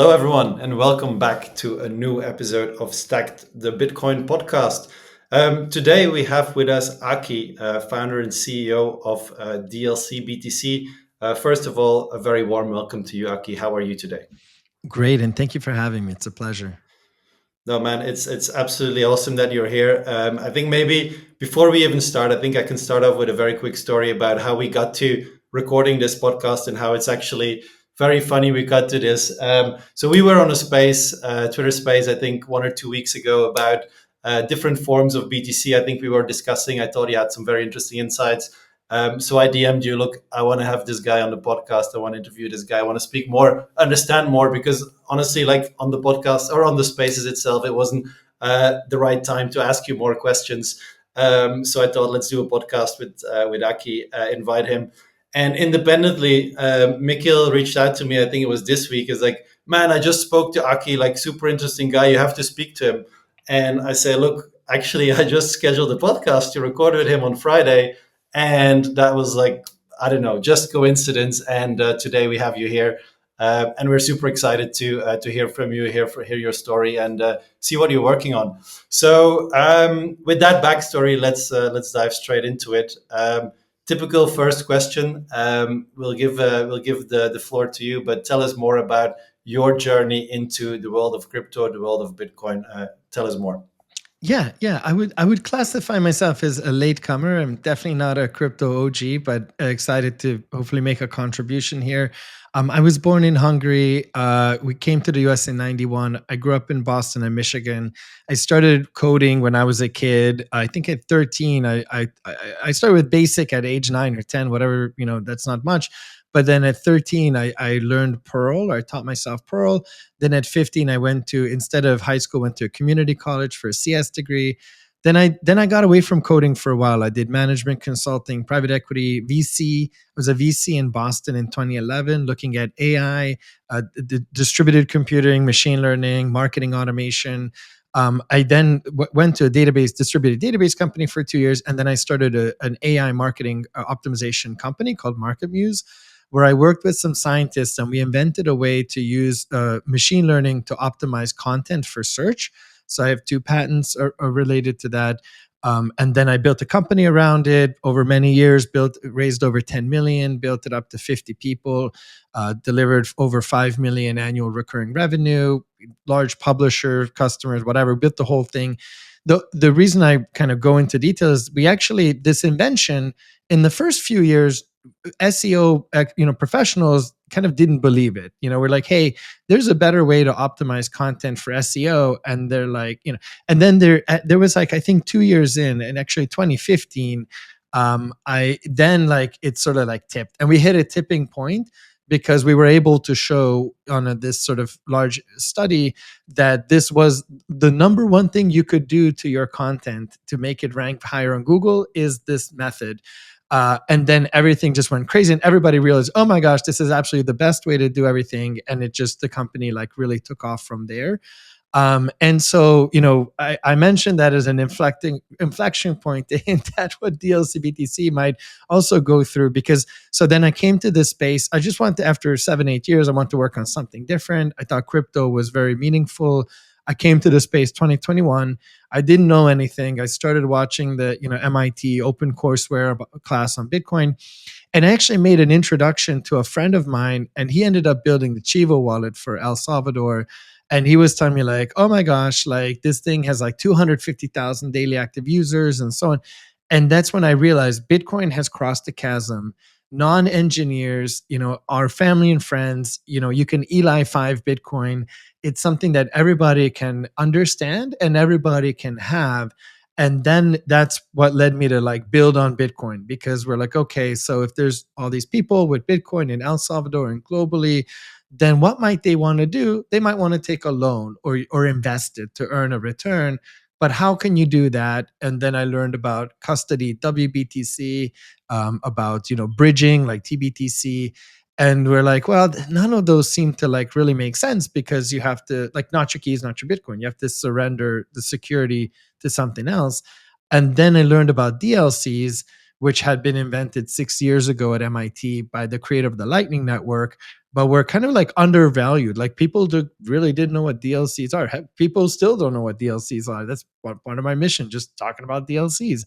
Hello, everyone, and welcome back to a new episode of Stacked, the Bitcoin podcast. Today, we have with us Aki, founder and CEO of dlcBTC. First of all, a very warm welcome to you, Aki. How are you today? Great, and thank you for having me. It's a pleasure. No, man, it's absolutely awesome that you're here. I think maybe before we even start, I think I can start off with a very quick story about how we got to recording this podcast and how it's actually very funny we got to this. So we were on a space, Twitter space, I think 1 or 2 weeks ago about different forms of BTC. I think we were discussing. I thought you had some very interesting insights. So I DM'd you, look, I want to have this guy on the podcast. I want to interview this guy. I want to speak more, understand more, because honestly, like on the podcast or on the spaces itself, it wasn't the right time to ask you more questions. So I thought, let's do a podcast with Aki, invite him. And independently, Mikhil reached out to me. I think it was this week. Is like, man, I just spoke to Aki, like super interesting guy. You have to speak to him. And I say, look, actually, I just scheduled a podcast to record with him on Friday. And that was like, I don't know, just coincidence. And today we have you here. And we're super excited to hear from you, hear your story, and see what you're working on. So, with that backstory, let's dive straight into it. Typical first question. We'll give the floor to you, but tell us more about your journey into the world of crypto, the world of Bitcoin. Tell us more. Yeah. I would classify myself as a latecomer. I'm definitely not a crypto OG, but excited to hopefully make a contribution here. I was born in Hungary. We came to the US in '91. I grew up in Boston and Michigan. I started coding when I was a kid. I think at 13, I started with BASIC at age 9 or 10, whatever, that's not much. But then at 13, I learned Perl, or I taught myself Perl. Then at 15, I went to, instead of high school, went to a community college for a CS degree. Then I got away from coding for a while. I did management consulting, private equity, VC. I was a VC in Boston in 2011, looking at AI, distributed computing, machine learning, marketing automation. I then went to a distributed database company for 2 years, and then I started an AI marketing optimization company called MarketMuse, where I worked with some scientists and we invented a way to use machine learning to optimize content for search. So I have 2 patents are related to that. And then I built a company around it over many years, raised over 10 million, built it up to 50 people, delivered over 5 million annual recurring revenue, large publisher customers, whatever, built the whole thing. The reason I kind of go into detail is this invention in the first few years, SEO, professionals kind of didn't believe it. We're like, hey, there's a better way to optimize content for SEO, and they're like, and then there was like, I think 2 years in, and actually 2015, I then like it sort of like tipped, and we hit a tipping point because we were able to show on this sort of large study that this was the number one thing you could do to your content to make it rank higher on Google is this method. And then everything just went crazy, and everybody realized, oh my gosh, this is absolutely the best way to do everything. And the company like really took off from there. And so, I mentioned that as an inflection point to hint at what dlcBTC might also go through, because so then I came to this space. I just wanted to, after 7, 8 years, I want to work on something different. I thought crypto was very meaningful. I came to the space 2021. I didn't know anything. I started watching the MIT OpenCourseware class on Bitcoin, and I actually made an introduction to a friend of mine, and he ended up building the Chivo wallet for El Salvador. And he was telling me like, oh my gosh, like this thing has like 250,000 daily active users and so on. And that's when I realized Bitcoin has crossed the chasm. Non-engineers, our family and friends, you can Eli 5 Bitcoin. It's something that everybody can understand and everybody can have. And then that's what led me to like build on Bitcoin, because we're like, okay, so if there's all these people with Bitcoin in El Salvador and globally, then what might they want to do? They might want to take a loan or invest it to earn a return. But how can you do that? And then I learned about custody, WBTC, about bridging like TBTC. And we're like, well, none of those seem to like really make sense, because you have to, like, not your keys, not your Bitcoin. You have to surrender the security to something else. And then I learned about DLCs, which had been invented 6 years ago at MIT by the creator of the Lightning Network, but were kind of like undervalued. Like people really didn't know what DLCs are. People still don't know what DLCs are. That's part of my mission, just talking about DLCs.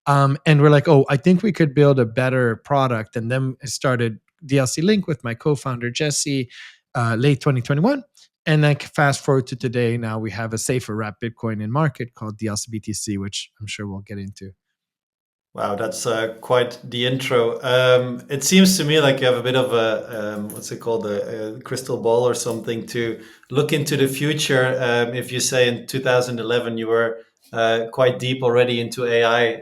And we're like, oh, I think we could build a better product. And then I started DLC Link with my co-founder Jesse, late 2021. And then fast forward to today, now we have a safer wrap Bitcoin in market called dlcBTC, which I'm sure we'll get into. Wow, that's quite the intro. It seems to me like you have a bit of a what's it called, a crystal ball or something to look into the future. If you say in 2011 you were quite deep already into AI,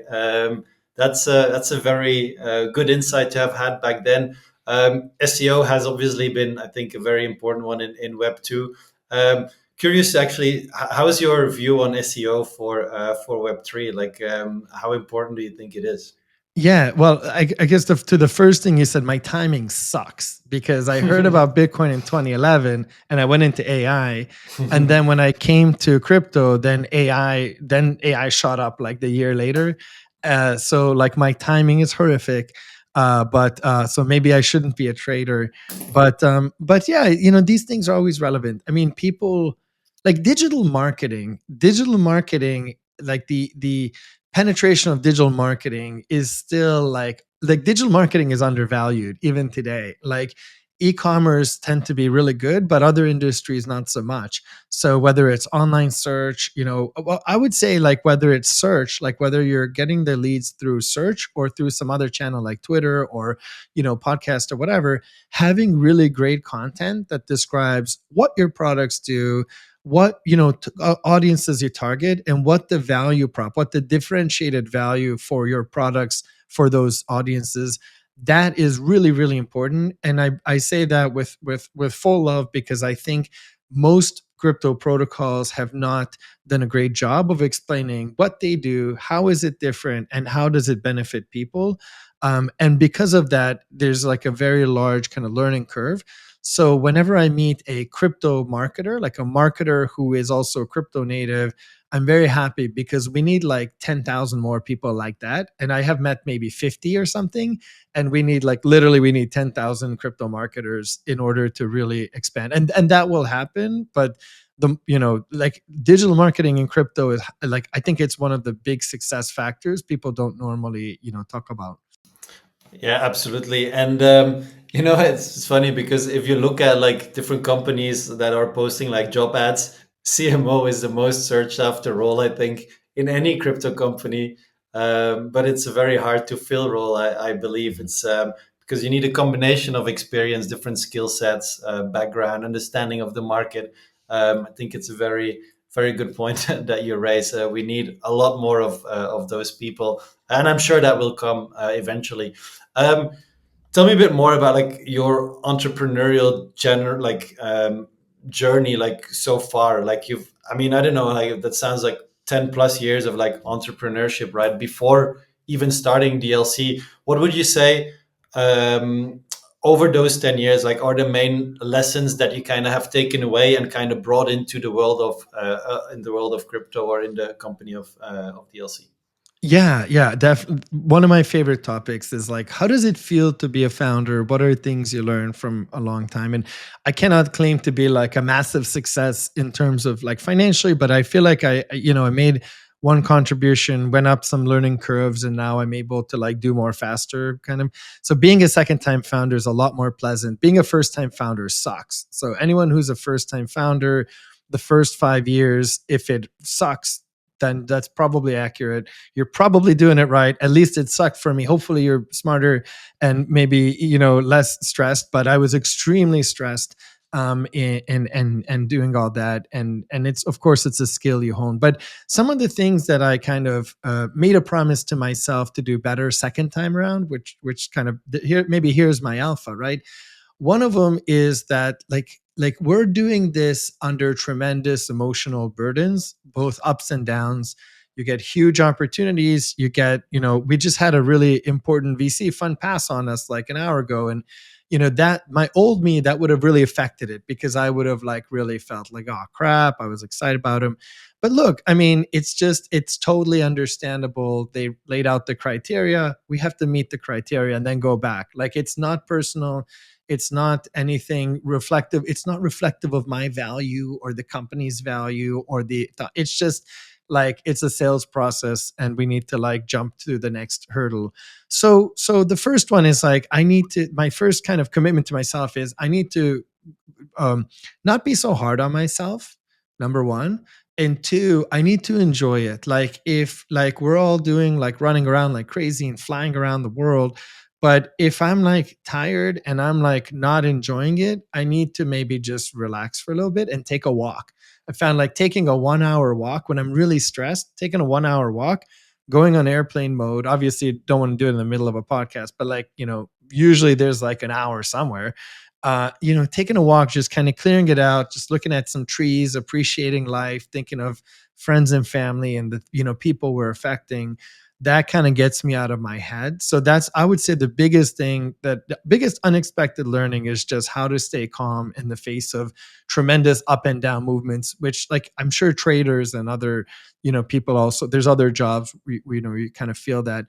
that's a very good insight to have had back then. SEO has obviously been, I think, a very important one in Web 2. Curious, actually, how is your view on SEO for Web3? Like, how important do you think it is? Yeah, well, I guess to the first thing you said, my timing sucks because I heard about Bitcoin in 2011 and I went into AI, and then when I came to crypto, then AI shot up like the year later. So like my timing is horrific. But so maybe I shouldn't be a trader. But yeah, these things are always relevant. I mean, people like digital marketing, like the penetration of digital marketing is still like digital marketing is undervalued even today. Like e-commerce tend to be really good, but other industries not so much. So whether it's online search, well, I would say like whether it's search, like whether you're getting the leads through search or through some other channel like Twitter or podcast or whatever, having really great content that describes what your products do, what audiences you target, and what the value prop, what the differentiated value for your products for those audiences, that is really really important. And I say that with full love, because I think most crypto protocols have not done a great job of explaining what they do, how is it different, and how does it benefit people. And because of that, there's like a very large kind of learning curve. So whenever I meet a crypto marketer, like a marketer who is also a crypto native, I'm very happy because we need like 10,000 more people like that. And I have met maybe 50 or something. And we need we need 10,000 crypto marketers in order to really expand. And that will happen. But like digital marketing in crypto is like, I think it's one of the big success factors people don't normally, talk about. Yeah, absolutely. And it's funny because if you look at like different companies that are posting like job ads, CMO is the most searched after role, I think, in any crypto company. But it's a very hard to fill role, I believe. It's because you need a combination of experience, different skill sets, background, understanding of the market. I think it's a very, very good point that you raise. We need a lot more of those people, and I'm sure that will come eventually. Um, Tell me a bit more about like your entrepreneurial journey, like so far. Like I mean, I don't know, like that sounds like 10 plus years of like entrepreneurship, right? Before even starting DLC, what would you say um, over those 10 years, like are the main lessons that you kind of have taken away and kind of brought into the world of in the world of crypto or in the company of DLC? Yeah, yeah, one of my favorite topics is like, how does it feel to be a founder? What are things you learn from a long time? And I cannot claim to be like a massive success in terms of like financially, but I feel like I made one contribution, went up some learning curves, and now I'm able to like do more faster kind of. So being a second time founder is a lot more pleasant. Being a first time founder sucks. So anyone who's a first time founder, the first 5 years, if it sucks, then that's probably accurate. You're probably doing it right. At least it sucked for me. Hopefully you're smarter and maybe, less stressed, but I was extremely stressed and doing all that. And it's, of course, it's a skill you hone. But some of the things that I kind of made a promise to myself to do better second time around, which kind of here, maybe here's my alpha, right? One of them is that like we're doing this under tremendous emotional burdens, both ups and downs. You get huge opportunities. You get, we just had a really important VC fund pass on us like an hour ago. And, that my old me, that would have really affected it because I would have like really felt like, oh crap, I was excited about him. But look, I mean, it's totally understandable. They laid out the criteria. We have to meet the criteria and then go back. Like, it's not personal. It's not anything reflective. It's not reflective of my value or the company's value or it's just like it's a sales process and we need to like jump to the next hurdle. So the first one is like, my first kind of commitment to myself is I need to not be so hard on myself, number one. And two, I need to enjoy it. Like, if like we're all doing like running around like crazy and flying around the world, but if I'm like tired and I'm like not enjoying it, I need to maybe just relax for a little bit and take a walk. I found like taking a 1 hour walk when I'm really stressed, taking a 1 hour walk, going on airplane mode. Obviously, don't want to do it in the middle of a podcast, but like, usually there's like an hour somewhere. Taking a walk, just kind of clearing it out, just looking at some trees, appreciating life, thinking of friends and family and the, people we're affecting. That kind of gets me out of my head. So that's, I would say, the biggest unexpected learning is just how to stay calm in the face of tremendous up and down movements, which, like, I'm sure traders and other, people also, there's other jobs, we kind of feel that.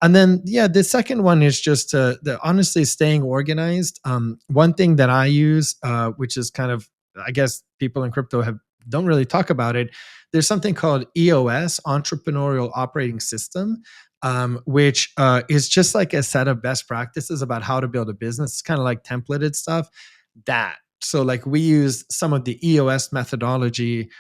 And then, yeah, the second one is just honestly staying organized. One thing that I use, which is kind of, I guess people in crypto don't really talk about it. There's something called EOS, Entrepreneurial Operating System, which is just like a set of best practices about how to build a business. It's kind of like templated stuff. So like we use some of the EOS methodology,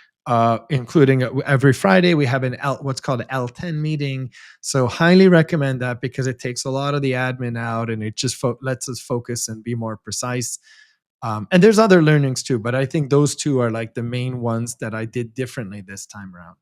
including every Friday we have what's called an L10 meeting. So highly recommend that because it takes a lot of the admin out and it just lets us focus and be more precise. And there's other learnings too, but I think those two are like the main ones that I did differently this time around.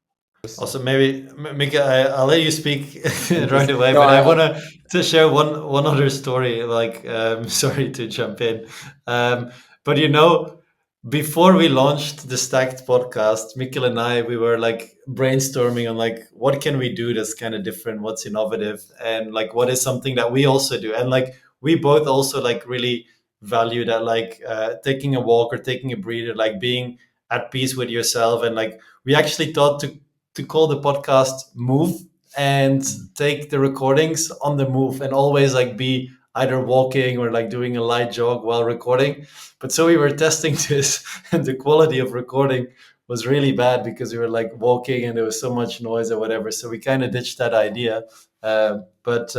Also, maybe Mika, I'll let you speak right away, No, but I want to share one other story. Like, sorry to jump in, but before we launched the Stacked podcast, Mikhil and I, we were like brainstorming on like what can we do that's kind of different, what's innovative, and like what is something that we also do, and like we both also like really value that, like taking a walk or taking a breather, like being at peace with yourself, and like we actually thought to call the podcast Move and take the recordings on the move and always like be either walking or like doing a light jog while recording. But so we were testing this and the quality of recording was really bad because we were like walking and there was so much noise or whatever. So we kind of ditched that idea. Yeah, just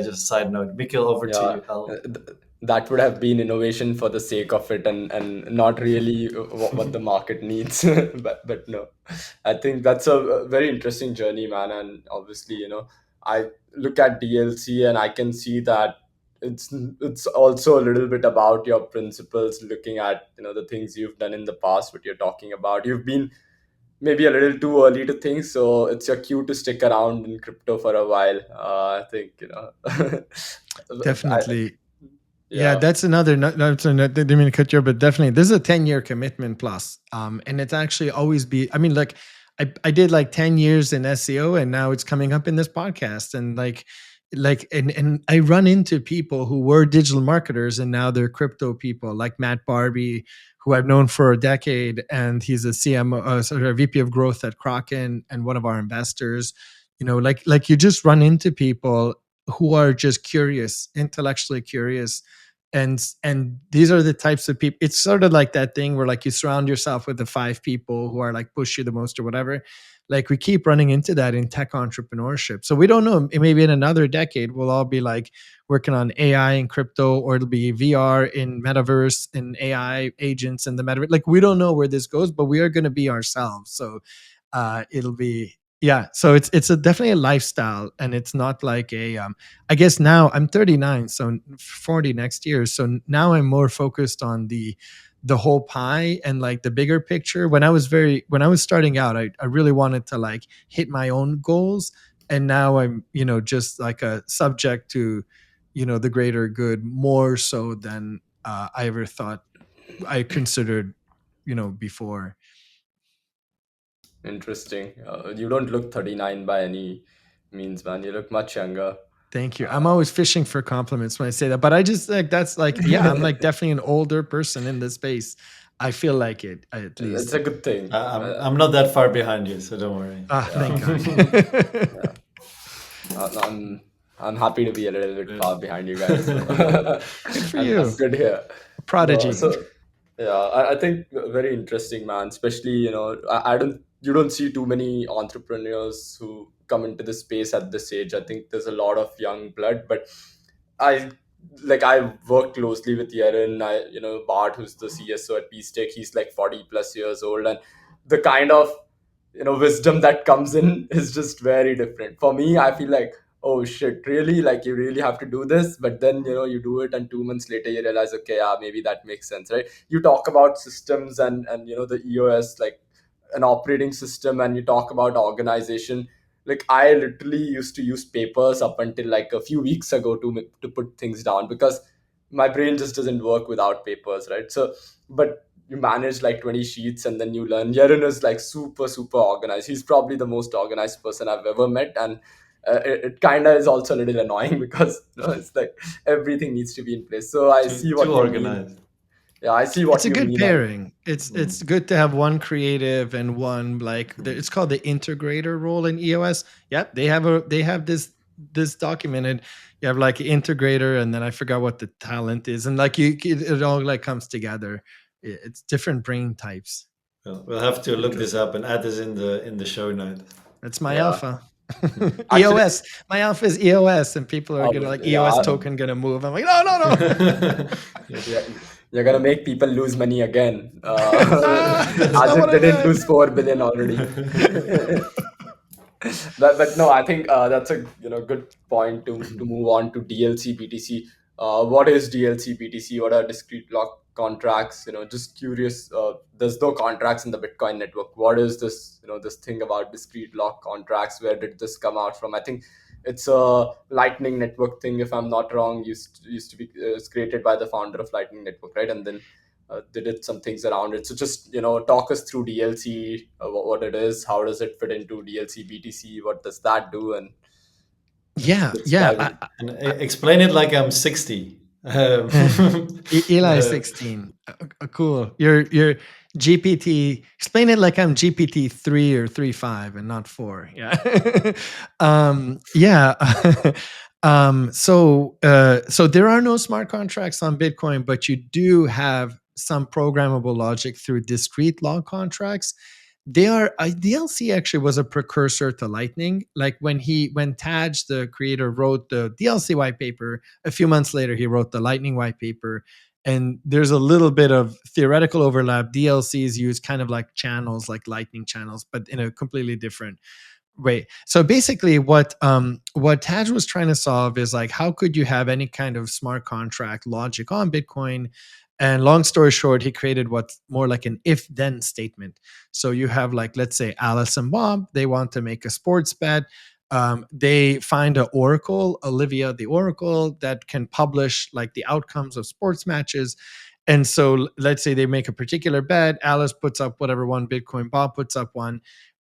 a side note. Mikhil, over to yeah, you. that would have been innovation for the sake of it, and not really what the market needs. But no, I think that's a very interesting journey, man. And obviously, I look at DLC and I can see that it's also a little bit about your principles, looking at the things you've done in the past, what you're talking about. You've been maybe a little too early to think, so it's your cue to stick around in crypto for a while. I think I, Definitely. Yeah, yeah. that's another. Didn't mean to cut you, but definitely, this is a 10-year commitment plus. And it's actually always be. I mean, like, I did like 10 years in SEO, and now it's coming up in this podcast, and and I run into people who were digital marketers and now they're crypto people, like Matt Barbie, who I've known for a decade, and he's a CMO, sort of a VP of growth at Kraken, and one of our investors. Like you just run into people who are just curious, intellectually curious, and these are the types of people. It's sort of like that thing where like you surround yourself with the 5 people who are like push you the most or whatever. Like we keep running into that in tech entrepreneurship. So we don't know, maybe in another decade we'll all be like working on AI and crypto, or it'll be VR in metaverse and AI agents in the metaverse. Like we don't know where this goes, but we are going to be ourselves. So it'll be, yeah, so it's definitely a lifestyle, and it's not like I guess now I'm 39, so 40 next year, so now I'm more focused on the whole pie and like the bigger picture. When I was starting out, I really wanted to like hit my own goals, and now I'm just like a subject to the greater good, more so than I ever thought I considered before. Interesting. You don't look 39 by any means, man. You look much younger. Thank you. I'm always fishing for compliments when I say that, but I just like, that's like, yeah, I'm like definitely an older person in this space. I feel like it, at It's least. a good thing. I'm not that far behind you, so don't worry. Thank God. Yeah. I'm happy to be a little bit far behind you guys. So. Good for And you. that's good here. No, Prodigy. so yeah, I think very interesting, man. Especially, you don't see too many entrepreneurs who come into the space at this age. I think there's a lot of young blood, but I I work closely with Jeroen. Bart, who's the CSO at pSTAKE, he's like 40 plus years old, and the kind of wisdom that comes in is just very different. For me, I feel like, oh shit, really, like you really have to do this, but then you do it, and 2 months later you realize, okay, yeah, maybe that makes sense, right? You talk about systems and the EOS, like an operating system, and you talk about organization. Like I literally used to use papers up until like a few weeks ago to put things down, because my brain just doesn't work without papers, right? So but you manage like 20 sheets and then you learn. Jeroen is like super super organized. He's probably the most organized person I've ever met, and it kind of is also a little annoying because it's like everything needs to be in place. So I see Too what you mean. organized. Yeah, I see It's what a you good mean. And pairing. It's good to have one creative and one it's called the integrator role in EOS. Yep, they have this documented. You have like an integrator, and then I forgot what the talent is, and like it all like comes together. It's different brain types. Well, we'll have to look this interesting. up and add this in the show note. That's my Yeah, alpha. actually, EOS. My alpha is EOS, and people are gonna like obviously, EOS yeah. token gonna move. I'm like, no, no, no. Yeah, you're gonna make people lose money again, That's as not what if I they didn't meant. lose 4 billion already. But no, I think that's a good point to move on to DLC BTC. What is DLC BTC? What are discrete log contracts? Just curious. There's no contracts in the Bitcoin network. What is this? This thing about discrete log contracts. Where did this come out from? I think it's a Lightning Network thing, if I'm not wrong. Used to be it's created by the founder of Lightning Network, right? And then they did some things around it. So just talk us through DLC, what it is, how does it fit into DLC BTC, what does that do, and Yeah, let's yeah. dive in. And explain it like I'm 60. Eli Uh, 16. Cool. You're GPT. Explain it like I'm GPT 3 or 3.5 and not 4. Yeah. Yeah. So there are no smart contracts on Bitcoin, but you do have some programmable logic through discrete log contracts. They are DLC actually was a precursor to Lightning. Like when Taj, the creator, wrote the DLC white paper, a few months later he wrote the Lightning white paper. And there's a little bit of theoretical overlap. DLCs use kind of like channels, like Lightning channels, but in a completely different way. So basically, what Taj was trying to solve is like, how could you have any kind of smart contract logic on Bitcoin? And long story short, he created what's more like an if-then statement. So you have like, let's say Alice and Bob, they want to make a sports bet. They find an oracle, Olivia the oracle, that can publish like the outcomes of sports matches. And so let's say they make a particular bet. Alice puts up whatever one Bitcoin, Bob puts up one.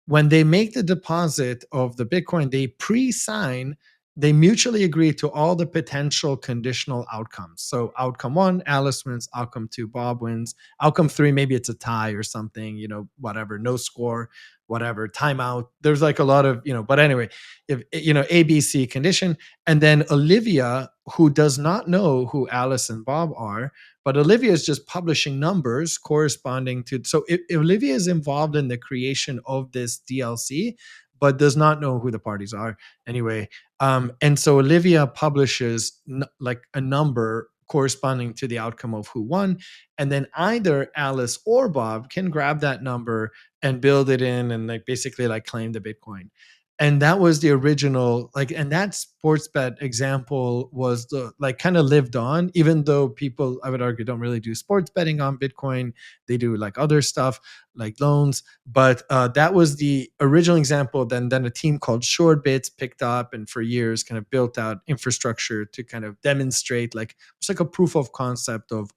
When they make the deposit of the Bitcoin, they pre-sign, they mutually agree to all the potential conditional outcomes. So outcome one, Alice wins. Outcome two, Bob wins. Outcome three, maybe it's a tie or something, whatever, no score, whatever, timeout. There's like a lot of, but anyway, if ABC condition. And then Olivia, who does not know who Alice and Bob are, but Olivia is just publishing numbers corresponding to. So if Olivia is involved in the creation of this DLC, but does not know who the parties are anyway. And so Olivia publishes like a number corresponding to the outcome of who won. And then either Alice or Bob can grab that number and build it in and like basically like claim the Bitcoin. And that was the original, like, and that sports bet example was the like kind of lived on, even though people, I would argue, don't really do sports betting on Bitcoin. They do like other stuff like loans. But that was the original example. Then a team called SureBits picked up and for years kind of built out infrastructure to kind of demonstrate like it's like a proof of concept of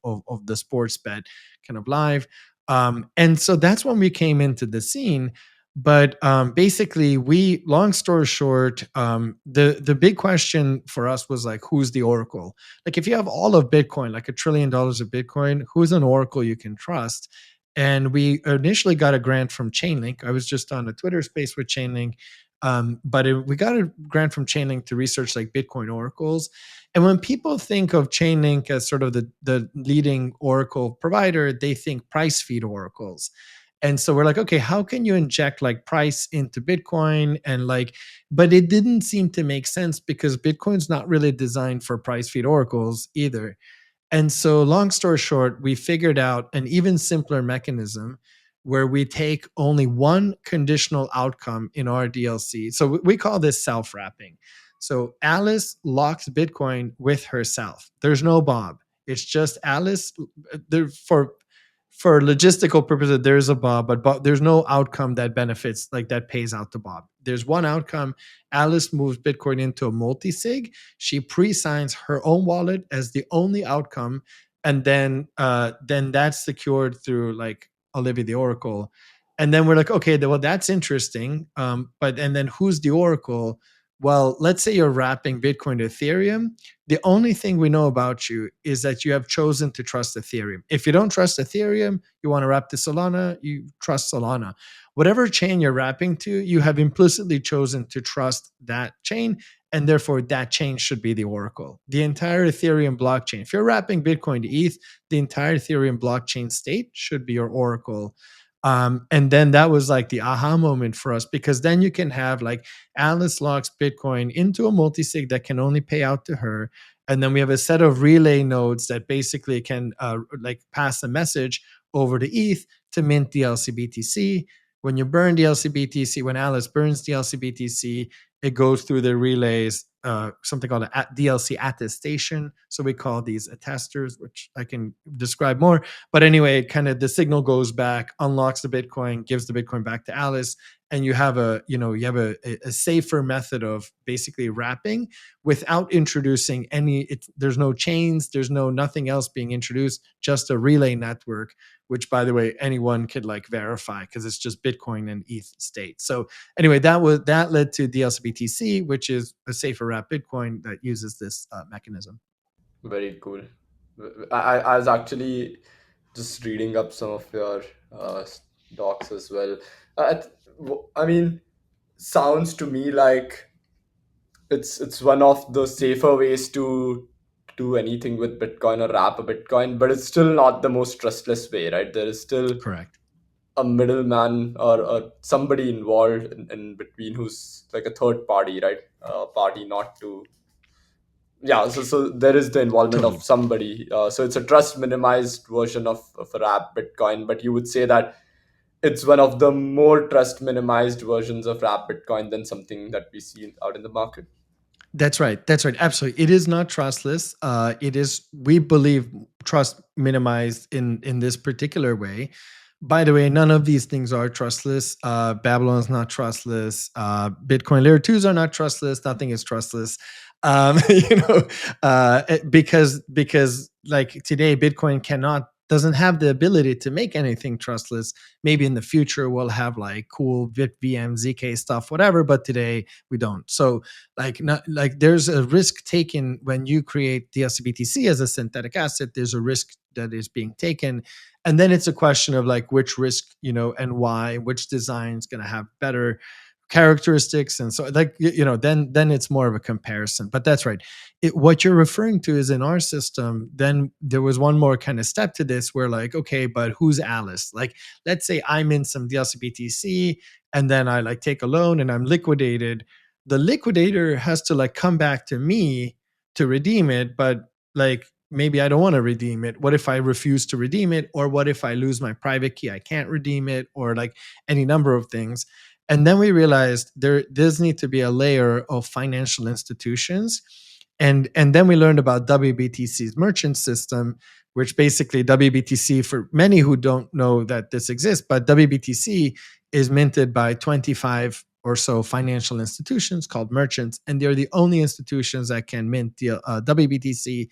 the sports bet kind of live. And so that's when we came into the scene. But basically, long story short, the big question for us was like, who's the oracle? Like, if you have all of Bitcoin, like $1 trillion of Bitcoin, who's an oracle you can trust? And we initially got a grant from Chainlink. I was just on a Twitter space with Chainlink, we got a grant from Chainlink to research like Bitcoin oracles. And when people think of Chainlink as sort of the leading oracle provider, they think price feed oracles. And so we're like, okay, how can you inject like price into Bitcoin? And like, but it didn't seem to make sense because Bitcoin's not really designed for price feed oracles either. And so, long story short, we figured out an even simpler mechanism where we take only one conditional outcome in our DLC. So we call this self-wrapping. So Alice locks Bitcoin with herself. There's no Bob. It's just Alice. There, for logistical purposes, there's a Bob, but there's no outcome that benefits, like that pays out to Bob. There's one outcome. Alice moves Bitcoin into a multi-sig. She pre-signs her own wallet as the only outcome, and then that's secured through like Olivia the Oracle. And then we're like, okay, well, that's interesting. And then who's the Oracle? Well, let's say you're wrapping Bitcoin to Ethereum. The only thing we know about you is that you have chosen to trust Ethereum. If you don't trust Ethereum, you want to wrap to Solana, you trust Solana. Whatever chain you're wrapping to, you have implicitly chosen to trust that chain, and therefore that chain should be the oracle. The entire Ethereum blockchain, if you're wrapping Bitcoin to ETH, the entire Ethereum blockchain state should be your oracle. And then that was like the aha moment for us, because then you can have like Alice locks Bitcoin into a multisig that can only pay out to her. And then we have a set of relay nodes that basically can like pass a message over to ETH to mint dlcBTC. When you burn dlcBTC, when Alice burns dlcBTC, it goes through the relays, something called a DLC attestation. So we call these attesters, which I can describe more. But anyway, kind of the signal goes back, unlocks the Bitcoin, gives the Bitcoin back to Alice, and you have a safer method of basically wrapping without introducing any. There's no chains, there's nothing else being introduced, just a relay network, which, by the way, anyone could like verify because it's just Bitcoin and ETH state. So anyway, that led to dlcBTC, which is a safer wrap Bitcoin that uses this mechanism. Very cool. I was actually just reading up some of your docs as well. I mean, sounds to me like it's one of the safer ways to do anything with Bitcoin or wrap a Bitcoin, but it's still not the most trustless way, right? There is still Correct. a middleman or somebody involved in between who's like a third party, right? Party not to. Yeah, so there is the involvement Totally. of somebody. So it's a trust minimized version of a wrap Bitcoin, but you would say that it's one of the more trust minimized versions of wrap Bitcoin than something that we see out in the market. That's right. That's right. Absolutely. It is not trustless. It is, we believe, trust minimized in this particular way. By the way, none of these things are trustless. Babylon is not trustless. Bitcoin layer 2s are not trustless. Nothing is trustless. Because like today, Bitcoin doesn't have the ability to make anything trustless. Maybe in the future we'll have like cool Vit VM, ZK stuff, whatever. But today we don't. So there's a risk taken when you create dlcBTC as a synthetic asset. There's a risk that is being taken, and then it's a question of like which risk, and why, which design is going to have better characteristics. And so like then it's more of a comparison. But that's right. What you're referring to is in our system, then there was one more kind of step to this where like, okay, but who's Alice? Like, let's say I'm in some dlcBTC and then I like take a loan and I'm liquidated. The liquidator has to like come back to me to redeem it, but like maybe I don't want to redeem it. What if I refuse to redeem it? Or what if I lose my private key? I can't redeem it, or like any number of things. And then we realized there does need to be a layer of financial institutions. And then we learned about WBTC's merchant system, which basically WBTC, for many who don't know that this exists, but WBTC is minted by 25 or so financial institutions called merchants, and they're the only institutions that can mint WBTC.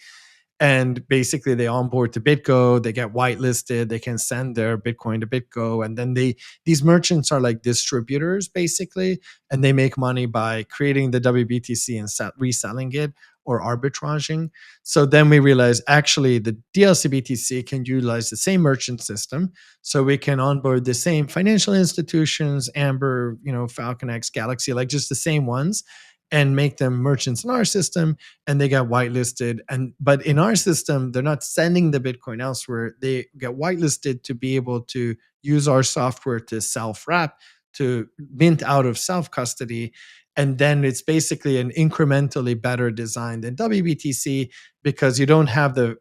And basically they onboard to BitGo, they get whitelisted, they can send their Bitcoin to BitGo, and then these merchants are like distributors basically, and they make money by creating the WBTC and reselling it or arbitraging. So then we realized actually the dlcBTC can utilize the same merchant system, so we can onboard the same financial institutions, Amber, FalconX, Galaxy, like just the same ones, and make them merchants in our system, and they get whitelisted. But in our system, they're not sending the Bitcoin elsewhere. They get whitelisted to be able to use our software to self-wrap, to mint out of self-custody. And then it's basically an incrementally better design than WBTC, because you don't have a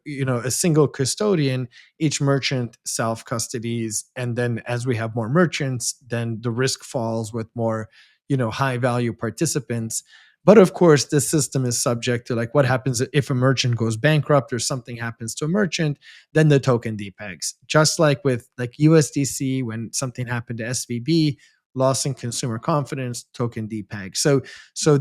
single custodian. Each merchant self-custodies. And then as we have more merchants, then the risk falls with more high value participants. But of course, this system is subject to, like, what happens if a merchant goes bankrupt or something happens to a merchant, then the token depegs. Just like with like USDC, when something happened to SVB, loss in consumer confidence, token depeg. So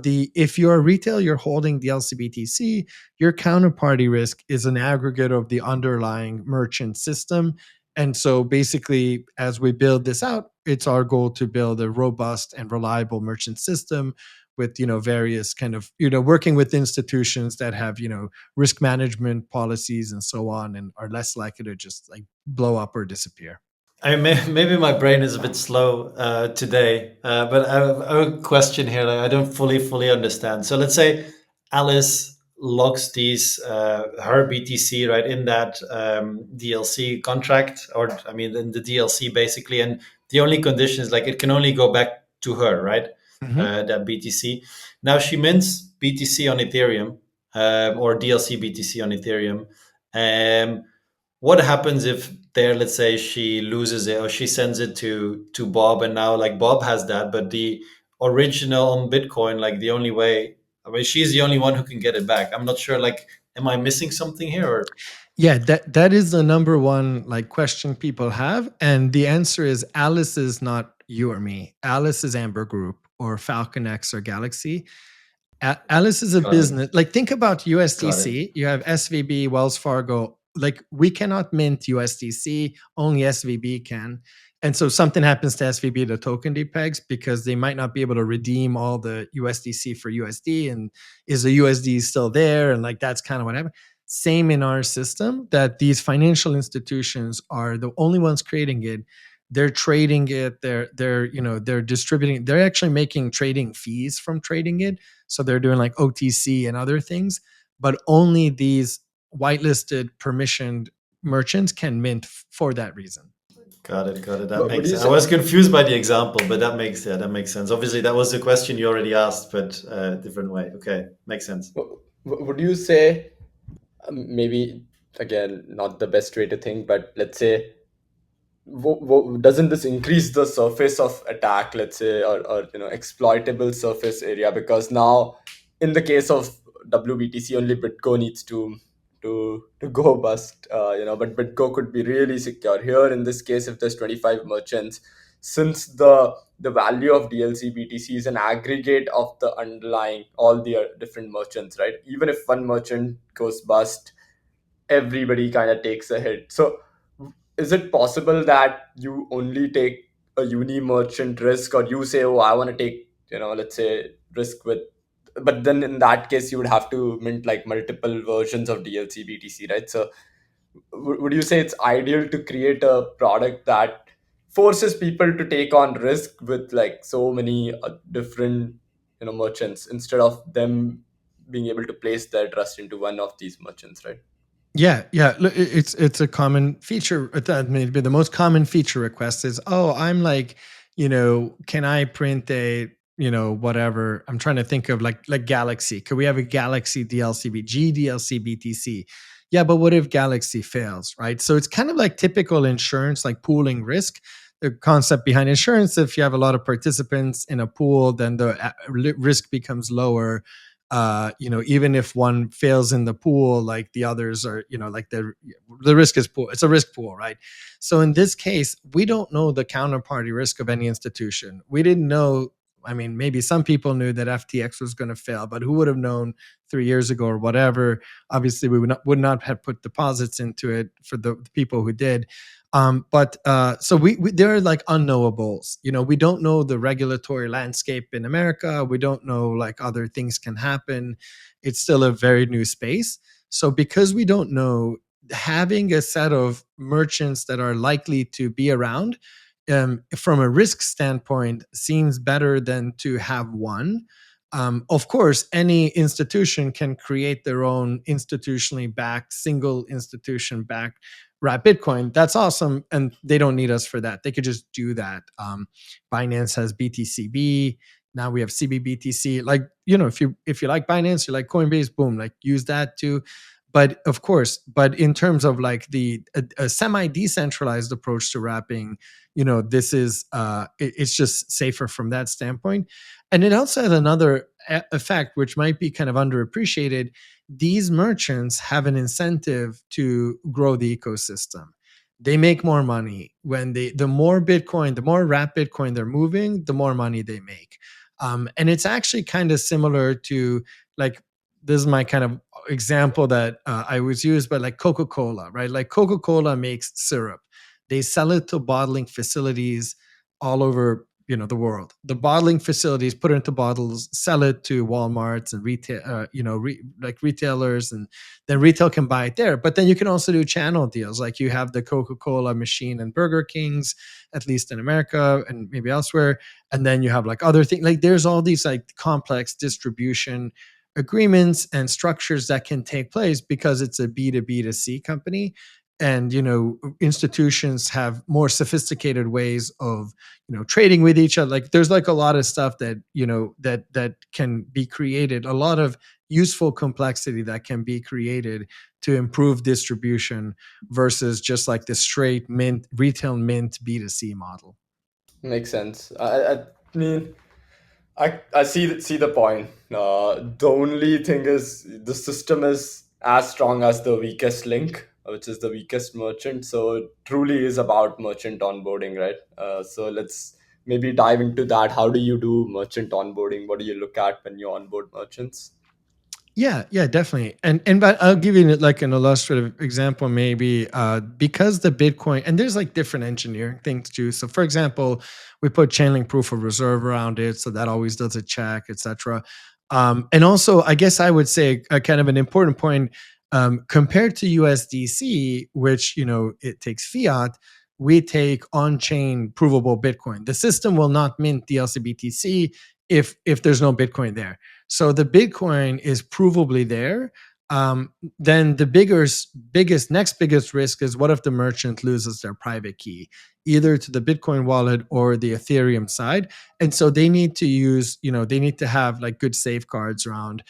if you're a retail, you're holding the LCBTC, your counterparty risk is an aggregate of the underlying merchant system. And so basically, as we build this out, it's our goal to build a robust and reliable merchant system with various kind of working with institutions that have risk management policies and so on, and are less likely to just like blow up or disappear. Maybe my brain is a bit slow today, but I have a question here that I don't fully understand. So let's say Alice locks these her BTC right in that DLC contract, or I mean in the DLC basically, and the only condition is like it can only go back to her, right? That BTC. Now she mints BTC on Ethereum, or DLC BTC on Ethereum. What happens if there, let's say she loses it or she sends it to Bob, and now like Bob has that, but the original on Bitcoin, like the only way, I mean, she's the only one who can get it back. I'm not sure, like, am I missing something here? Or Yeah, that is the number one like question people have, and the answer is Alice is not you or me. Alice is Amber Group or Falcon X or Galaxy. Alice is a got it, business. Like, think about got it. USDC. You have SVB, Wells Fargo. Like, we cannot mint USDC. Only SVB can. And so something happens to SVB, the token depegs, because they might not be able to redeem all the USDC for USD. And is the USD still there? And like, that's kind of what happened. Same in our system, that these financial institutions are the only ones creating it. They're trading it. They're distributing. They're actually making trading fees from trading it. So they're doing like OTC and other things, but only these whitelisted permissioned merchants can mint for that reason. Got it. That What do makes you sense. I say? was confused by the example, but that makes sense. Obviously, that was the question you already asked, but different way. Okay, makes sense. Would you say, maybe again not the best way to think, but let's say, doesn't this increase the surface of attack, let's say, or exploitable surface area? Because now, in the case of WBTC, only BitGo needs to go bust, but BitGo could be really secure. Here in this case, if there's 25 merchants, since the value of dlcBTC is an aggregate of the underlying all the different merchants, right? Even if one merchant goes bust, everybody kind of takes a hit. So is it possible that you only take a uni merchant risk, or you say, oh, I want to take, let's say, risk with, but then in that case you would have to mint like multiple versions of dlcBTC, right? So would you say it's ideal to create a product that forces people to take on risk with like so many different merchants, instead of them being able to place their trust into one of these merchants, right? Yeah. Look, it's a common feature. That may be the most common feature request is, oh, I'm like, can I print a, whatever? I'm trying to think of like Galaxy. Could we have a Galaxy DLC BTC? Yeah, but what if Galaxy fails, right? So it's kind of like typical insurance, like pooling risk. The concept behind insurance, if you have a lot of participants in a pool, then the risk becomes lower. Even if one fails in the pool, like the others are, like the risk is pool. It's a risk pool, right? So in this case, we don't know the counterparty risk of any institution. We didn't know I mean, maybe some people knew that FTX was going to fail, but who would have known 3 years ago or whatever? Obviously, we would not have put deposits into it for the people who did. So we there are like unknowables. We don't know the regulatory landscape in America. We don't know like other things can happen. It's still a very new space. So because we don't know, having a set of merchants that are likely to be around from a risk standpoint seems better than to have one. Of course, any institution can create their own institutionally backed, single institution backed wrap Bitcoin. That's awesome. And they don't need us for that. They could just do that. Binance has BTCB. Now we have CBBTC. Like, if you like Binance, you like Coinbase, boom, like use that too. But of course, in terms of like a semi-decentralized approach to wrapping, this is it's just safer from that standpoint. And it also has another effect, which might be kind of underappreciated. These merchants have an incentive to grow the ecosystem. They make more money when the more Bitcoin, the more wrap Bitcoin they're moving, the more money they make. And it's actually kind of similar to like, this is my kind of example that I always use, but like Coca-Cola, right? Like Coca-Cola makes syrup. They sell it to bottling facilities all over, the world. The bottling facilities put it into bottles, sell it to Walmarts and retail, like retailers, and then retail can buy it there. But then you can also do channel deals, like you have the Coca-Cola machine and Burger Kings, at least in America and maybe elsewhere. And then you have like other things. Like there's all these like complex distribution agreements and structures that can take place because it's a B2B2C company. And institutions have more sophisticated ways of trading with each other. Like there's like a lot of stuff that that can be created, a lot of useful complexity that can be created to improve distribution versus just like the straight mint retail mint B2C model. Makes sense. I mean, I see the point. The only thing is the system is as strong as the weakest link, which is the weakest merchant. So it truly is about merchant onboarding, right? So let's maybe dive into that. How do you do merchant onboarding? What do you look at when you onboard merchants? Yeah, definitely. And but I'll give you like an illustrative example, maybe because the Bitcoin, and there's like different engineering things too. So for example, we put Chainlink proof of reserve around it, so that always does a check, etc. And also, I guess I would say a kind of an important point compared to USDC, which it takes fiat. We take on-chain provable Bitcoin. The system will not mint dlcBTC if there's no Bitcoin there. So the Bitcoin is provably there. Then the next biggest risk is, what if the merchant loses their private key, either to the Bitcoin wallet or the Ethereum side? And so they need to use, they need to have like good safeguards around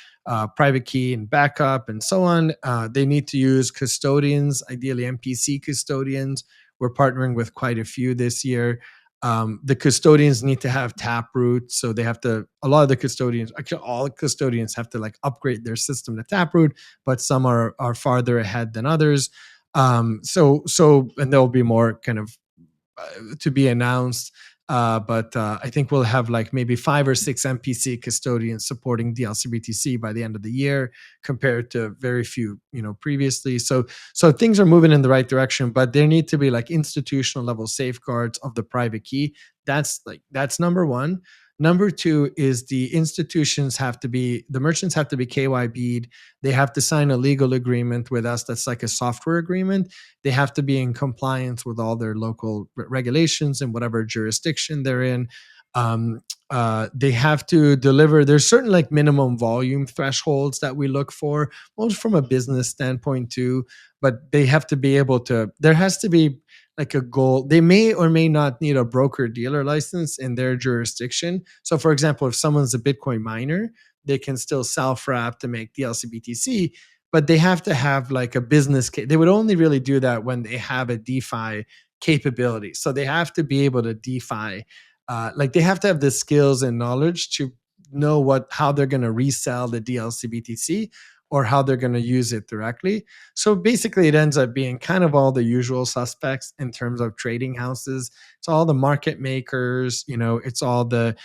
private key and backup and so on. They need to use custodians, ideally MPC custodians. We're partnering with quite a few this year. The custodians need to have Taproot, so they have to. A lot of the custodians, actually, all custodians have to like upgrade their system to Taproot, but some are farther ahead than others. And there will be more kind of to be announced. But I think we'll have like maybe 5 or 6 MPC custodians supporting dlcBTC by the end of the year, compared to very few, previously. So things are moving in the right direction, but there need to be like institutional level safeguards of the private key. That's number one. Number two is the merchants have to be KYB'd. They have to sign a legal agreement with us that's like a software agreement. They have to be in compliance with all their local regulations in whatever jurisdiction they're in. They have to deliver. There's certain like minimum volume thresholds that we look for, most from a business standpoint too. But they have to be able to. There has to be like a goal. They may or may not need a broker dealer license in their jurisdiction. So, for example, if someone's a Bitcoin miner, they can still self-wrap to make dlcBTC, but they have to have like a business case. They would only really do that when they have a DeFi capability. So they have to be able to DeFi. Like they have to have the skills and knowledge to know how they're going to resell the dlcBTC or how they're going to use it directly. So basically, it ends up being kind of all the usual suspects in terms of trading houses. It's all the market makers, it's all the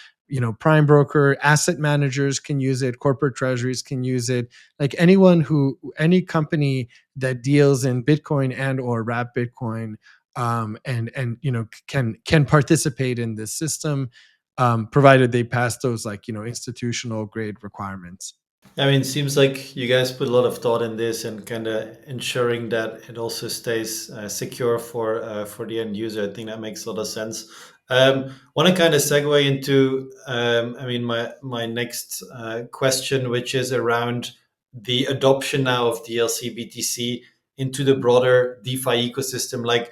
prime broker, asset managers can use it, corporate treasuries can use it. Like any company that deals in Bitcoin and or wrap Bitcoin, and can participate in this system, provided they pass those institutional grade requirements. I mean, it seems like you guys put a lot of thought in this and kind of ensuring that it also stays secure for the end user. I think that makes a lot of sense. Want to kind of segue into, I mean, my next question, which is around the adoption now of dlcBTC into the broader DeFi ecosystem. Like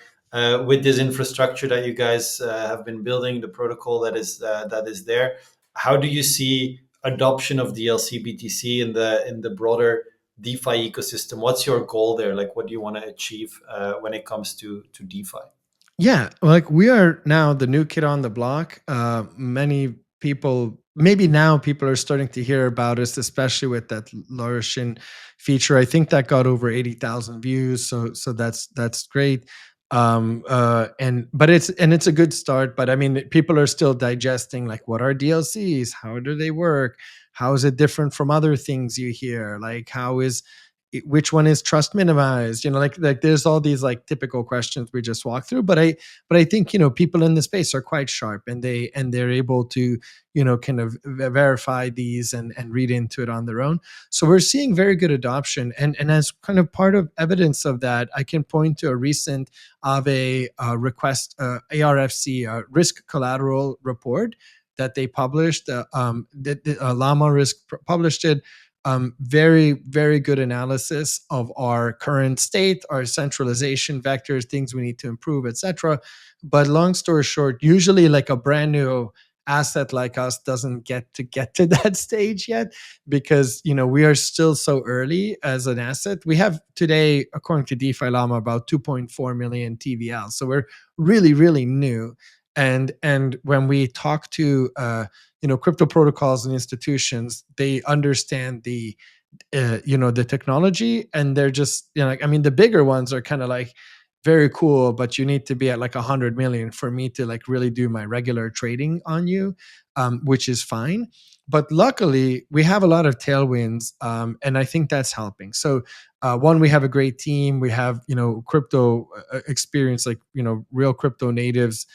with this infrastructure that you guys have been building, the protocol that is there. How do you see adoption of dlcBTC in the broader DeFi ecosystem? What's your goal there? Like, what do you want to achieve when it comes to DeFi? Yeah, like we are now the new kid on the block. Many people, maybe now people are starting to hear about us, especially with that Laurishin feature. I think that got over 80,000 views, so that's great. It's a good start, but I mean, people are still digesting like, what are DLCs? How do they work? How is it different from other things you hear? Like, which one is trust minimized? Like there's all these like typical questions we just walked through, but I think people in the space are quite sharp, and they're able to kind of verify these and read into it on their own. So we're seeing very good adoption, and as kind of part of evidence of that, I can point to a recent Aave request, ARFC risk collateral report that they published. Llama Risk published it. Very, very good analysis of our current state, our centralization vectors, things we need to improve, etc. But long story short, usually like a brand new asset like us doesn't get to that stage yet, because we are still so early as an asset. We have today, according to DeFi Llama, about 2.4 million TVL. So we're really, really new. And when we talk to crypto protocols and institutions, they understand the the technology, and they're just like, I mean, the bigger ones are kind of like, very cool, but you need to be at like 100 million for me to like really do my regular trading on you, which is fine. But luckily we have a lot of tailwinds, and I think that's helping. So one, we have a great team. We have crypto experience, like real crypto natives,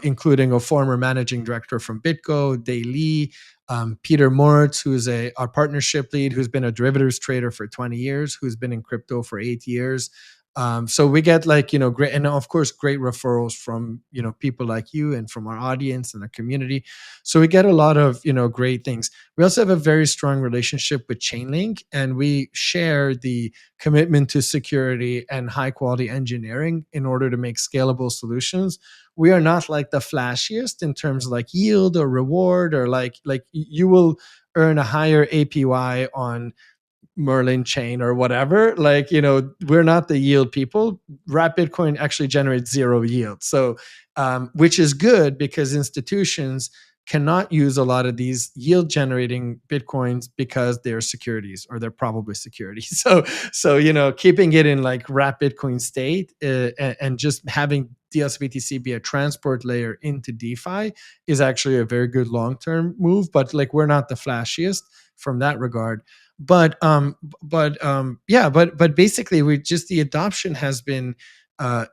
including a former managing director from BitGo, Day Lee, Peter Moritz, who's our partnership lead, who's been a derivatives trader for 20 years, who's been in crypto for 8 years. So we get like, great, and of course, great referrals from, people like you and from our audience and the community. So we get a lot of, great things. We also have a very strong relationship with Chainlink, and we share the commitment to security and high quality engineering in order to make scalable solutions. We are not like the flashiest in terms of like yield or reward, or like you will earn a higher APY on Merlin chain or whatever. Like, we're not the yield people. Wrap Bitcoin actually generates zero yield. So, which is good, because institutions cannot use a lot of these yield generating Bitcoins because they're securities, or they're probably securities. So, keeping it in like wrap Bitcoin state, and just having dlcBTC be a transport layer into DeFi is actually a very good long-term move. But like, we're not the flashiest from that regard. But basically, we just, the adoption has been,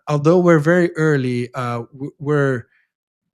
although we're very early, we're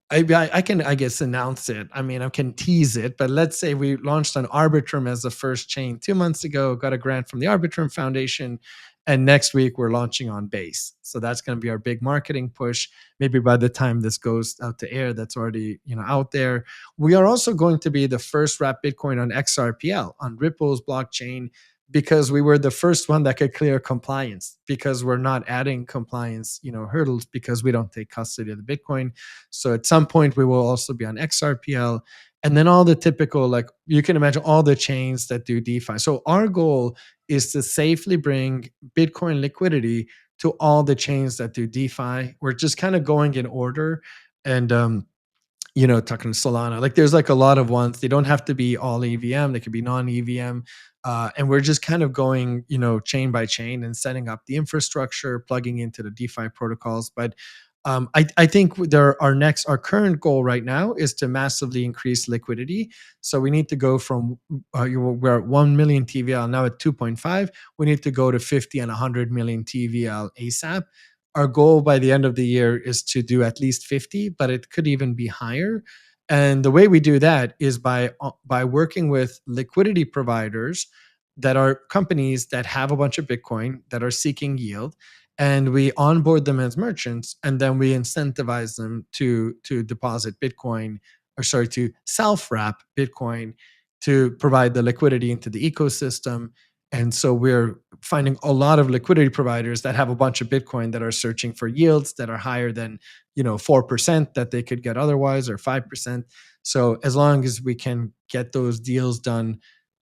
I can, I guess, announce it. I mean, I can tease it, but let's say we launched on Arbitrum as the first chain 2 months ago, got a grant from the Arbitrum Foundation, and next week we're launching on Base. So that's going to be our big marketing push. Maybe by the time this goes out to air, that's already out there. We are also going to be the first wrap Bitcoin on XRPL, on Ripple's blockchain, because we were the first one that could clear compliance, because we're not adding compliance hurdles, because we don't take custody of the Bitcoin. So at some point we will also be on XRPL, and then all the typical, like, you can imagine all the chains that do DeFi. So our goal is to safely bring Bitcoin liquidity to all the chains that do DeFi. We're just kind of going in order, and talking to Solana, like there's like a lot of ones. They don't have to be all EVM; they could be non-EVM. And we're just kind of going, chain by chain, and setting up the infrastructure, plugging into the DeFi protocols. But I think our current goal right now is to massively increase liquidity. So we need to go from we're at 1 million TVL now at 2.5. We need to go to 50 and 100 million TVL ASAP. Our goal by the end of the year is to do at least 50, but it could even be higher. And the way we do that is by working with liquidity providers that are companies that have a bunch of Bitcoin that are seeking yield, and we onboard them as merchants, and then we incentivize them to deposit Bitcoin, or sorry, to self wrap Bitcoin to provide the liquidity into the ecosystem. And so we're finding a lot of liquidity providers that have a bunch of Bitcoin that are searching for yields that are higher than 4% that they could get otherwise, or 5%. So as long as we can get those deals done,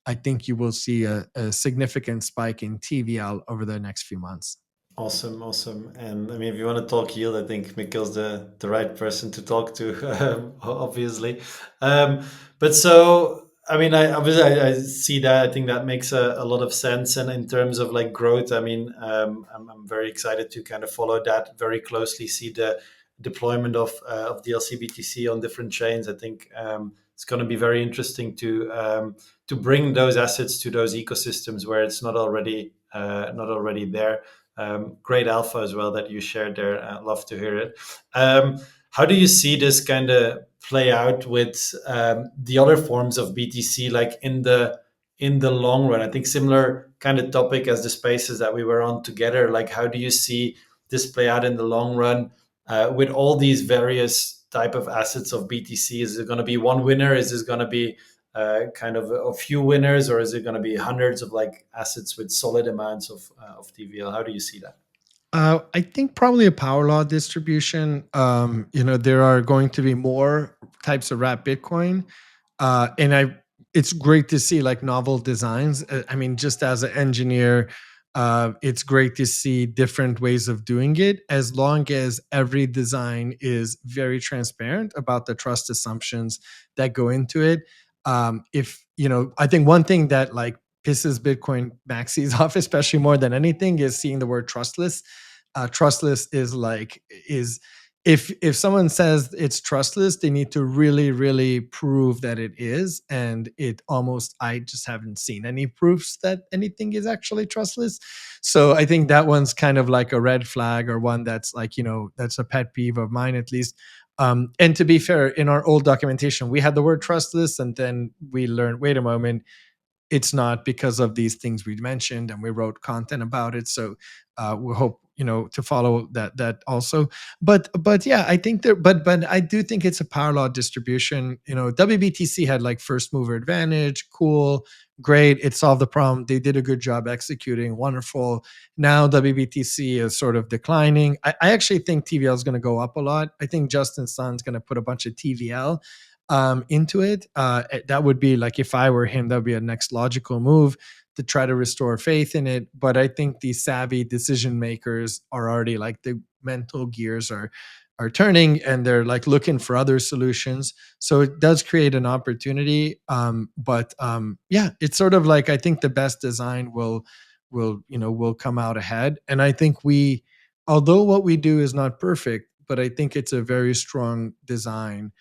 I think you will see a significant spike in TVL over the next few months. Awesome, awesome. And I mean, if you want to talk yield, I think Mikhil's the right person to talk to, obviously. But so, I mean, I see that. I think that makes a lot of sense. And in terms of like growth, I mean, I'm very excited to kind of follow that very closely, see the deployment of dlcBTC on different chains. I think it's going to be very interesting to bring those assets to those ecosystems where it's not already there. Great alpha as well that you shared there. Love to hear it. How do you see this kind of play out with the other forms of BTC, like in the long run? I think similar kind of topic as the spaces that we were on together. Like, how do you see this play out in the long run with all these various type of assets of BTC? Is it going to be one winner? Is this going to be kind of a few winners, or is it going to be hundreds of like assets with solid amounts of TVL? How do you see that? I think probably a power law distribution. There are going to be more types of wrap Bitcoin, and it's great to see like novel designs. I mean, just as an engineer, it's great to see different ways of doing it, as long as every design is very transparent about the trust assumptions that go into it. If I think one thing that like pisses Bitcoin maxis off, especially more than anything, is seeing the word trustless. Trustless is if someone says it's trustless, they need to really, really prove that it is. And I just haven't seen any proofs that anything is actually trustless. So I think that one's kind of like a red flag, or one that's like, that's a pet peeve of mine, at least. And to be fair, in our old documentation, we had the word trustless, and then we learned, wait a moment, it's not, because of these things we mentioned, and we wrote content about it. So we hope to follow that also. But yeah, I think but I do think it's a power law distribution. WBTC had like first mover advantage. Cool, great, it solved the problem. They did a good job executing. Wonderful. Now WBTC is sort of declining. I actually think TVL is going to go up a lot. I think Justin Sun's going to put a bunch of TVL into it. That would be like, if I were him, that would be a next logical move to try to restore faith in it. But I think these savvy decision makers are already like, the mental gears are turning, and they're like looking for other solutions. So it does create an opportunity. Yeah, it's sort of like, I think the best design will come out ahead. And I think although what we do is not perfect, but I think it's a very strong design.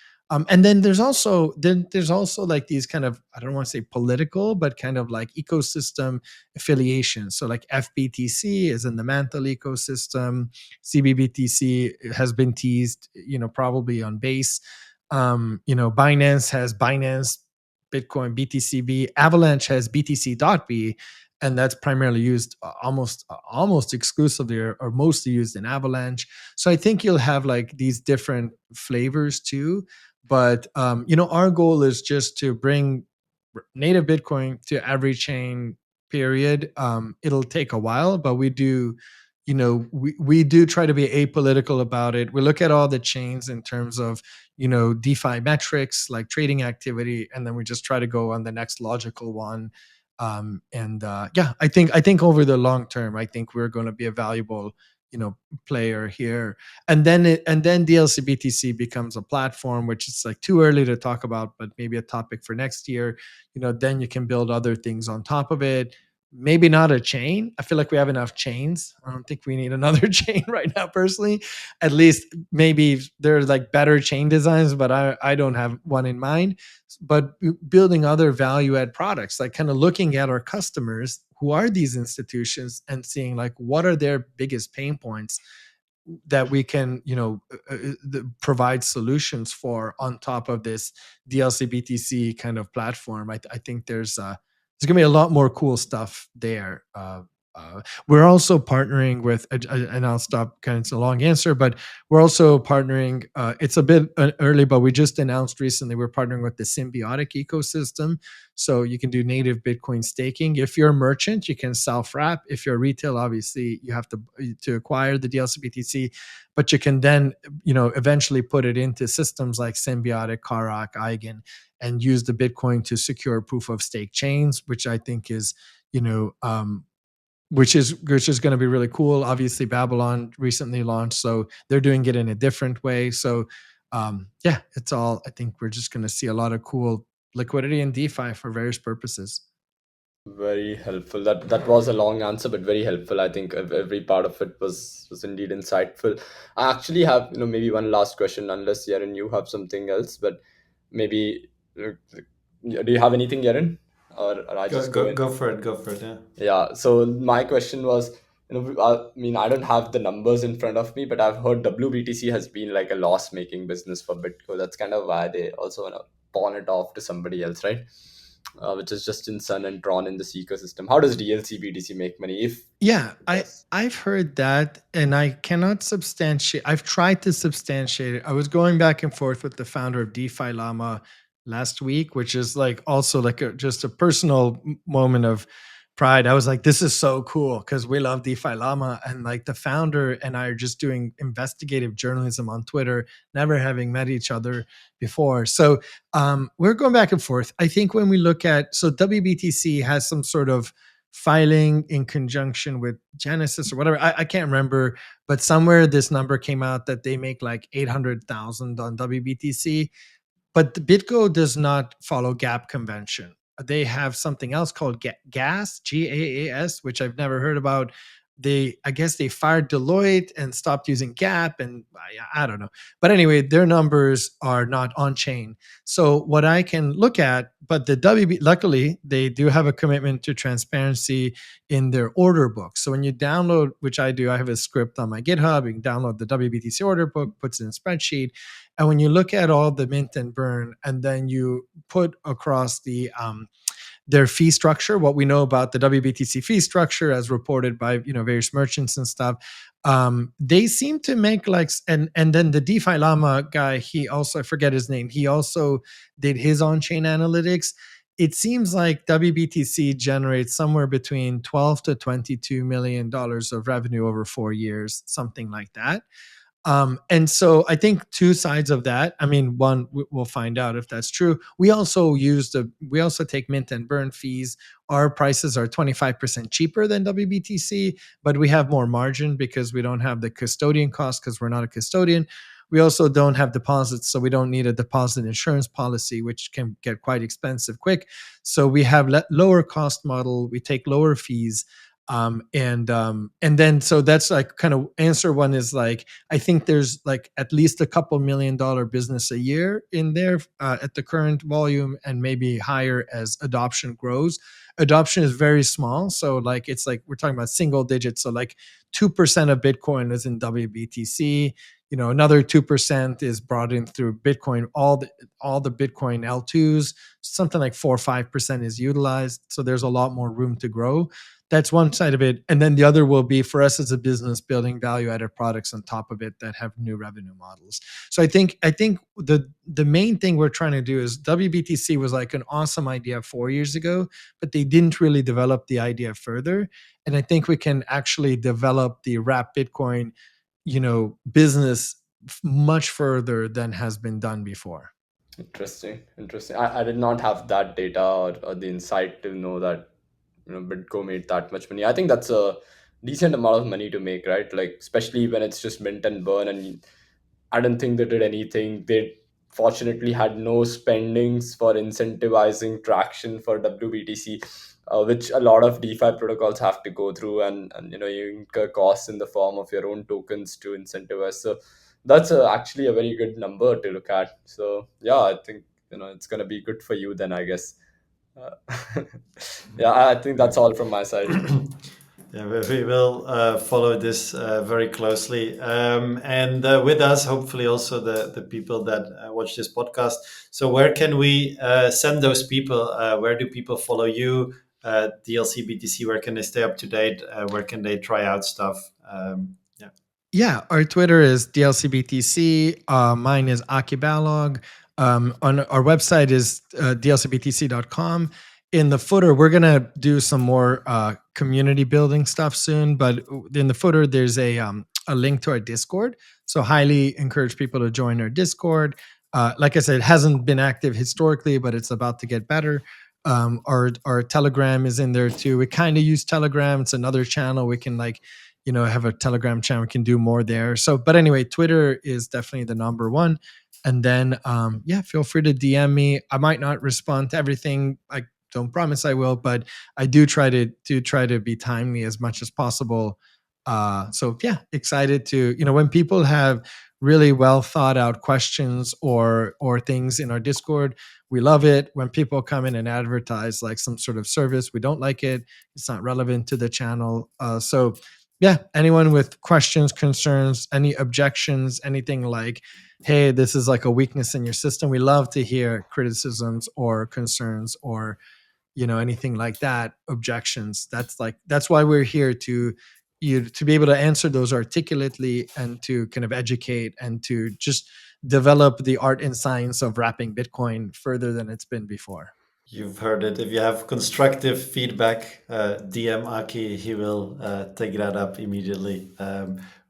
And then there's also like these kind of, I don't want to say political, but kind of like ecosystem affiliations. So like FBTC is in the Mantle ecosystem. CBBTC has been teased, probably on Base. Binance has Binance Bitcoin BTCB. Avalanche has BTC.B, and that's primarily used almost exclusively or mostly used in Avalanche. So I think you'll have like these different flavors too. But our goal is just to bring native Bitcoin to every chain. Period. It'll take a while, but we do try to be apolitical about it. We look at all the chains in terms of DeFi metrics like trading activity, and then we just try to go on the next logical one. Yeah, I think over the long term, I think we're going to be a valuable player here. And then dlcBTC becomes a platform, which is like too early to talk about, but maybe a topic for next year. Then you can build other things on top of it. maybe not a chain. I feel like we have enough chains. I don't think we need another chain right now, personally. At least maybe there's like better chain designs, but I don't have one in mind. But building other value add products, like kind of looking at our customers who are these institutions and seeing like what are their biggest pain points that we can, provide solutions for on top of this dlcBTC kind of platform. I think there's gonna be a lot more cool stuff there. We're also partnering with, and I'll stop. Kind of, it's a long answer, but we're also partnering. It's a bit early, but we just announced recently we're partnering with the Symbiotic ecosystem, so you can do native Bitcoin staking. If you're a merchant, you can self-wrap. If you're retail, obviously you have to acquire the dlcBTC, but you can then eventually put it into systems like Symbiotic, Karak, Eigen, and use the Bitcoin to secure proof of stake chains, which I think is, you know, which is going to be really cool. Obviously, Babylon recently launched, so they're doing it in a different way. So, yeah, it's all. I think we're just going to see a lot of cool liquidity in DeFi for various purposes. Very helpful. That was a long answer, but very helpful. I think every part of it was indeed insightful. I actually have maybe one last question, unless Jaren you have something else, but maybe do you have anything, Jaren, or I Go just go go in? go for it. Go for it. Yeah. Yeah. So my question was, I mean, I don't have the numbers in front of me, but I've heard WBTC has been like a loss-making business for Bitco. That's kind of why they also want to pawn it off to somebody else, right? Which is just in Sun and drawn in this ecosystem. How does dlcBTC make money if Yeah, it I does? I've heard that, and I cannot substantiate. I've tried to substantiate it. I was going back and forth with the founder of DeFi Llama last week, which is like also like just a personal moment of pride. I was like, this is so cool because we love DeFi Llama, and like the founder and I are just doing investigative journalism on Twitter, never having met each other before. So we're going back and forth. I think when we look at, so WBTC has some sort of filing in conjunction with Genesis or whatever. I can't remember, but somewhere this number came out that they make like 800,000 on WBTC. But the BitGo does not follow GAP convention. They have something else called GAS, GAAS, which I've never heard about. I guess they fired Deloitte and stopped using GAP, and I don't know. But anyway, their numbers are not on chain. So what I can look at, but the WB, luckily, they do have a commitment to transparency in their order book. So when you download, which I do, I have a script on my GitHub. You can download the WBTC order book, puts it in a spreadsheet, and when you look at all the mint and burn, and then you put across their fee structure, what we know about the WBTC fee structure as reported by various merchants and stuff, they seem to make like, and then the DeFi Llama guy, he also, I forget his name, he also did his on-chain analytics. It seems like WBTC generates somewhere between 12 to 22 million dollars of revenue over 4 years, something like that. And so I think two sides of that. I mean, one, we'll find out if that's true. We also take mint and burn fees. Our prices are 25% cheaper than WBTC, but we have more margin because we don't have the custodian cost because we're not a custodian. We also don't have deposits, so we don't need a deposit insurance policy, which can get quite expensive quick. So we have lower cost model. We take lower fees. And then so that's like kind of answer one is like, I think there's like at least a couple $1 million business a year in there at the current volume, and maybe higher as adoption grows. Adoption is very small, so like it's like we're talking about single digits. So like 2% of Bitcoin is in WBTC. Another 2% is brought in through Bitcoin. All the Bitcoin L2s, something like 4 or 5% is utilized. So there's a lot more room to grow. That's one side of it. And then the other will be for us as a business building value added products on top of it that have new revenue models. So I think the main thing we're trying to do is WBTC was like an awesome idea 4 years ago, but they didn't really develop the idea further. And I think we can actually develop the wrap Bitcoin, business much further than has been done before. Interesting. I did not have that data or the insight to know that Bitco made that much money. I think that's a decent amount of money to make, right? Like especially when it's just mint and burn, and I don't think they did anything. They fortunately had no spendings for incentivizing traction for WBTC, which a lot of DeFi protocols have to go through, and you incur costs in the form of your own tokens to incentivize. So that's actually a very good number to look at. So yeah, I think it's gonna be good for you then, I guess. Uh, yeah, I think that's all from my side. Yeah, we will follow this very closely. And with us, hopefully, also the people that watch this podcast. So, where can we send those people? Where do people follow you? dlcBTC, where can they stay up to date? Where can they try out stuff? Yeah. Yeah, our Twitter is dlcBTC. Mine is Akibalog. On our website is dlcbtc.com. In the footer, we're gonna do some more community building stuff soon. But in the footer, there's a link to our Discord. So highly encourage people to join our Discord. Like I said, it hasn't been active historically, but it's about to get better. Our Telegram is in there too. We kind of use Telegram. It's another channel we can have a Telegram channel. We can do more there. So, but anyway, Twitter is definitely the number one. And then, feel free to DM me. I might not respond to everything. I don't promise I will, but I do try to be timely as much as possible. So yeah, excited to when people have really well thought out questions or things in our Discord, we love it. When people come in and advertise like some sort of service, we don't like it. It's not relevant to the channel. So yeah, anyone with questions, concerns, any objections, anything like, hey, this is like a weakness in your system, we love to hear criticisms or concerns or anything like that, objections. That's why we're here, to be able to answer those articulately and to kind of educate and to just develop the art and science of wrapping Bitcoin further than it's been before. You've heard it. If you have constructive feedback, DM Aki. He will take that up immediately,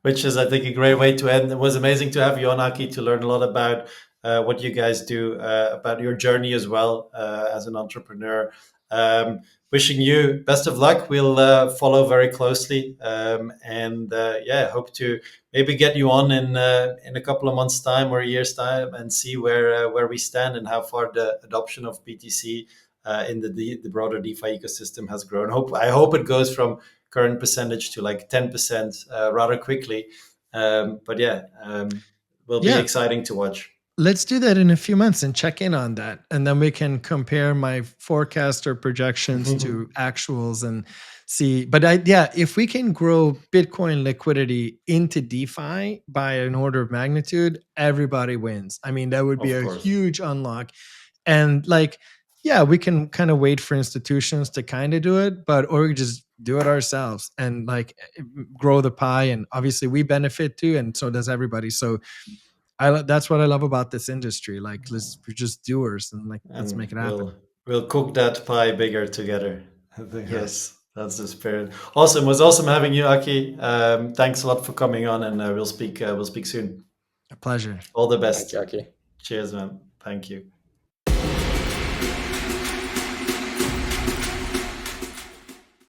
which is, I think, a great way to end. It was amazing to have you on, Aki, to learn a lot about what you guys do, about your journey as well as an entrepreneur. Wishing you best of luck. We'll follow very closely, and hope to maybe get you on in a couple of months' time or a year's time and see where we stand and how far the adoption of BTC in the broader DeFi ecosystem has grown. I hope it goes from current percentage to like 10% rather quickly. Will be exciting to watch. Let's do that in a few months and check in on that. And then we can compare my forecast or projections to actuals and see. But if we can grow Bitcoin liquidity into DeFi by an order of magnitude, everybody wins. I mean, that would be a huge unlock. And we can kind of wait for institutions to kind of do it, or we just do it ourselves and grow the pie. And obviously we benefit too. And so does everybody. So that's what I love about this industry. We're just doers and let's make it happen. We'll cook that pie bigger together. I think that's the spirit. Awesome. It was awesome having you, Aki. Thanks a lot for coming on, and we'll speak soon. A pleasure. All the best. Thank you, Aki. Cheers, man. Thank you.